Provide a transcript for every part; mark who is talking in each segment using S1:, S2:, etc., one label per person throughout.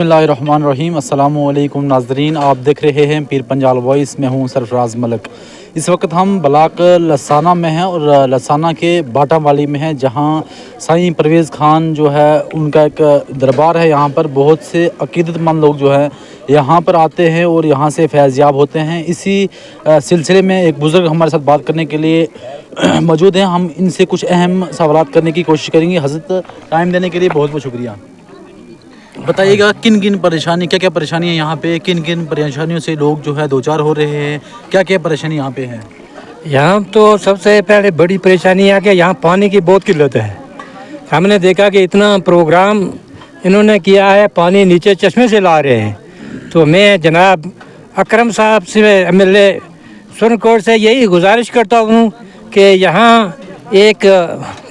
S1: बिस्मिल्लाहिर्रहमानिर्रहीम। अस्सलाम वालेकुम नाज़रीन, आप देख रहे हैं पीर पंजाल वॉइस में हूँ सरफराज मलिक। इस वक्त हम ब्लॉक लसाना में हैं और लसाना के बाटा वाली में हैं, जहाँ साईं परवेज़ खान जो है उनका एक दरबार है। यहाँ पर बहुत से अकीदतमंद लोग जो है यहाँ पर आते हैं और यहाँ से फैज़याब होते हैं। इसी सिलसिले में एक बुज़ुर्ग हमारे साथ बात करने के लिए मौजूद हैं। हम इनसे कुछ अहम सवालात करने की कोशिश करेंगे। हज़रत, टाइम देने के लिए बहुत बहुत शुक्रिया। बताइएगा किन किन परेशानी, क्या क्या परेशानी है यहाँ पे, किन किन परेशानियों से लोग जो है दो चार हो रहे हैं, क्या क्या परेशानी यहाँ पे है?
S2: यहाँ तो सबसे पहले बड़ी परेशानी है कि यहाँ पानी की बहुत किल्लत है। हमने देखा कि इतना प्रोग्राम इन्होंने किया है, पानी नीचे चश्मे से ला रहे हैं। तो मैं जनाब अकरम साहब से, MLA सुरनकोट से यही गुजारिश करता हूँ कि यहाँ एक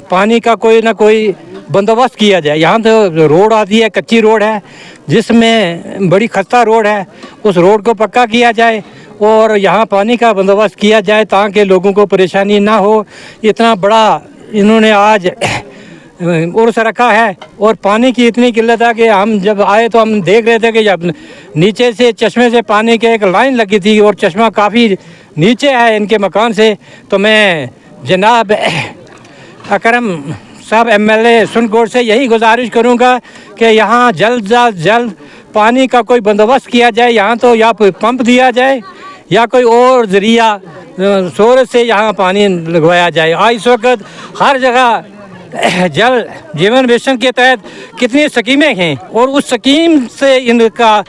S2: पानी का कोई ना कोई बंदोबस्त किया जाए। यहाँ तो रोड आती है, कच्ची रोड है, जिसमें बड़ी खस्ता रोड है, उस रोड को पक्का किया जाए और यहाँ पानी का बंदोबस्त किया जाए ताकि लोगों को परेशानी ना हो। इतना बड़ा इन्होंने आज उर्स रखा है और पानी की इतनी किल्लत है कि हम जब आए तो हम देख रहे थे कि जब नीचे से चश्मे से पानी के एक लाइन लगी थी और चश्मा काफ़ी नीचे है इनके मकान से। तो मैं जनाब अकरम साहब MLA सुरनकोट से यही गुजारिश करूंगा कि यहाँ जल्द से जल्द पानी का कोई बंदोबस्त किया जाए। यहाँ तो या पंप दिया जाए या कोई और ज़रिया सोर्स से यहाँ पानी लगवाया जाए। आज इस वक्त हर जगह जल जीवन मिशन के तहत कितनी स्कीमें हैं और उस स्कीम से इनका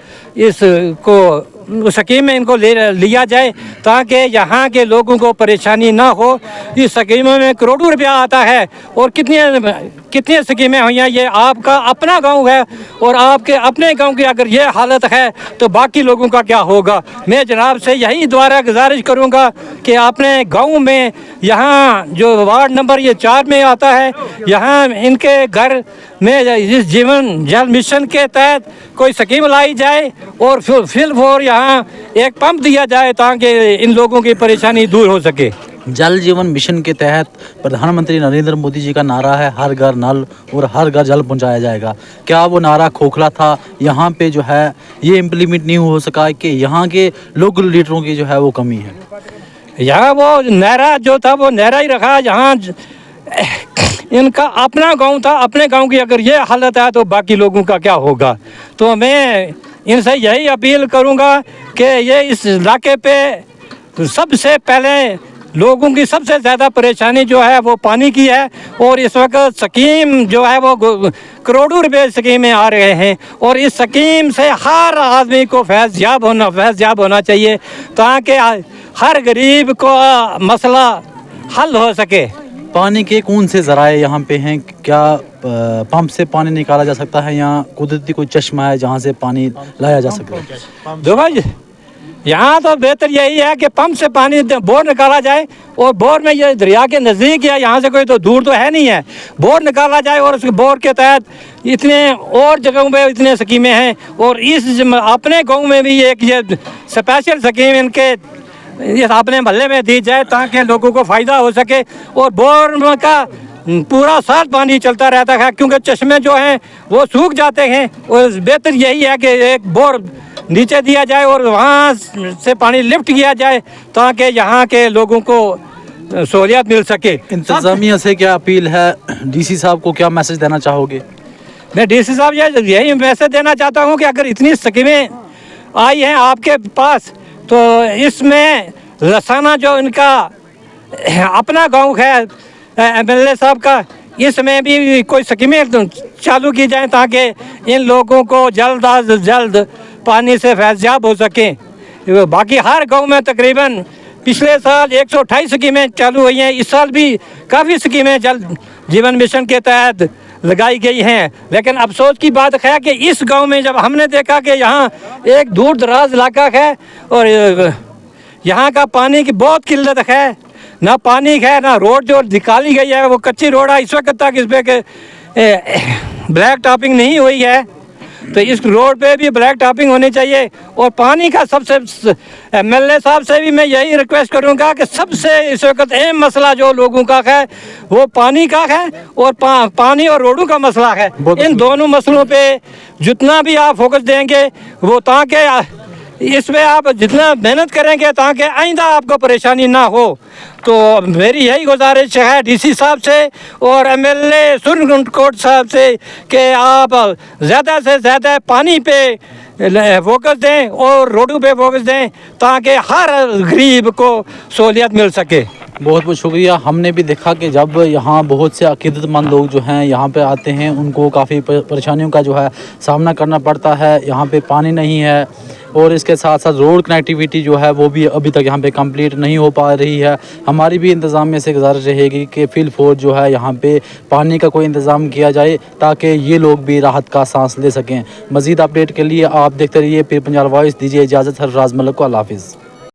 S2: स्कीम में इनको लिया जाए ताकि यहाँ के लोगों को परेशानी ना हो। इस स्कीमों में करोड़ों रुपया आता है और कितनी स्कीमें हुई हैं। ये आपका अपना गांव है और आपके अपने गांव की अगर ये हालत है तो बाकी लोगों का क्या होगा। मैं जनाब से यही दोबारा गुजारिश करूँगा कि अपने गाँव में यहाँ जो वार्ड नंबर ये 4 में आता है, यहाँ इनके घर में इस जीवन जल मिशन के तहत कोई स्कीम लाई जाए और फिल फॉर यहाँ एक पंप दिया जाए ताकि इन लोगों की परेशानी दूर हो सके।
S1: जल जीवन मिशन के तहत प्रधानमंत्री नरेंद्र मोदी जी का नारा है हर घर नल और हर घर जल पहुंचाया जाएगा। क्या वो नारा खोखला था? यहाँ पे जो है ये इम्प्लीमेंट नहीं हो सका कि यहाँ के लोकल लीडरों की जो है वो कमी है।
S2: यहाँ वो नारा जो था वो नारा ही रखा। यहाँ इनका अपना गांव था, अपने गांव की अगर ये हालत है तो बाकी लोगों का क्या होगा। तो मैं इनसे यही अपील करूंगा कि ये इस इलाके पे सबसे पहले लोगों की सबसे ज़्यादा परेशानी जो है वो पानी की है और इस वक्त स्कीम जो है वो करोड़ों रुपए स्कीमें आ रहे हैं और इस स्कीम से हर आदमी को फैज़याब होना चाहिए ताकि हर गरीब को मसला हल हो सके।
S1: पानी के कौन से ज़राए यहाँ पे हैं? क्या पंप से पानी निकाला जा सकता है या कुदरती कोई चश्मा है जहाँ से पानी लाया जा सकता है?
S2: दो भाई, यहाँ तो बेहतर यही है कि पंप से पानी बोर निकाला जाए और बोर में ये दरिया के नज़दीक है, यहाँ से कोई तो दूर तो है नहीं है। बोर निकाला जाए और उस बोर के तहत इतने और जगहों पे इतने स्कीमें हैं और इस अपने गाँव में भी एक ये स्पेशल स्कीम इनके इस अपने मोहल्ले में दी जाए ताकि लोगों को फ़ायदा हो सके। और बोर का पूरा साल पानी चलता रहता है क्योंकि चश्मे जो हैं वो सूख जाते हैं और बेहतर यही है कि एक बोर नीचे दिया जाए और वहाँ से पानी लिफ्ट किया जाए ताकि यहाँ के लोगों को सहूलियत मिल सके।
S1: इंतज़ामिया से क्या अपील है? DC साहब को क्या मैसेज देना चाहोगे?
S2: मैं DC साहब यही मैसेज देना चाहता हूँ कि अगर इतनी स्कीमें आई हैं आपके पास तो इसमें लसाना जो इनका अपना गांव है MLA साहब का, इसमें भी कोई स्कीमें चालू की जाए ताकि इन लोगों को जल्द अज जल्द पानी से फैज़याब हो सके। बाकी हर गांव में तकरीबन पिछले साल 128 स्कीमें चालू हुई हैं। इस साल भी काफ़ी स्कीमें जल जीवन मिशन के तहत लगाई गई हैं, लेकिन अफसोस की बात है कि इस गांव में जब हमने देखा कि यहाँ एक दूर दराज इलाका है और यहाँ का पानी की बहुत किल्लत है, ना पानी है ना रोड जो निकाली गई है वो कच्ची रोड है। इस वक्त तक इस पर ब्लैक टॉपिंग नहीं हुई है तो इस रोड पे भी ब्लैक टॉपिंग होनी चाहिए। और पानी का सबसे MLA साहब से भी मैं यही रिक्वेस्ट करूंगा कि सबसे इस वक्त अहम मसला जो लोगों का है वो पानी का है और पानी और रोडों का मसला है। इन दोनों मसलों पे जितना भी आप फोकस देंगे वो ताकि इसमें आप जितना मेहनत करेंगे ताकि आइंदा आपको परेशानी ना हो। तो मेरी यही गुजारिश है DC साहब से और MLA सुरनकोट साहब से कि आप ज़्यादा से ज़्यादा पानी पे फोकस दें और रोडों पे फोकस दें ताकि हर गरीब को सहूलियत मिल सके।
S1: बहुत बहुत शुक्रिया। हमने भी देखा कि जब यहाँ बहुत से अकीदतमंद लोग जो हैं यहाँ पे आते हैं उनको काफ़ी परेशानियों का जो है सामना करना पड़ता है। यहाँ पे पानी नहीं है और इसके साथ साथ रोड कनेक्टिविटी जो है वो भी अभी तक यहाँ पे कंप्लीट नहीं हो पा रही है। हमारी भी इंतज़ामिया से गुजारिश रहेगी कि फील फोर्स जो है यहाँ पे पानी का कोई इंतज़ाम किया जाए ताकि ये लोग भी राहत का सांस ले सकें। मज़ीद अपडेट के लिए आप देखते रहिए पीर पंजाल वॉइस। दीजिए इजाज़त। सरफराज मलिक को अल्लाह हाफ़िज़।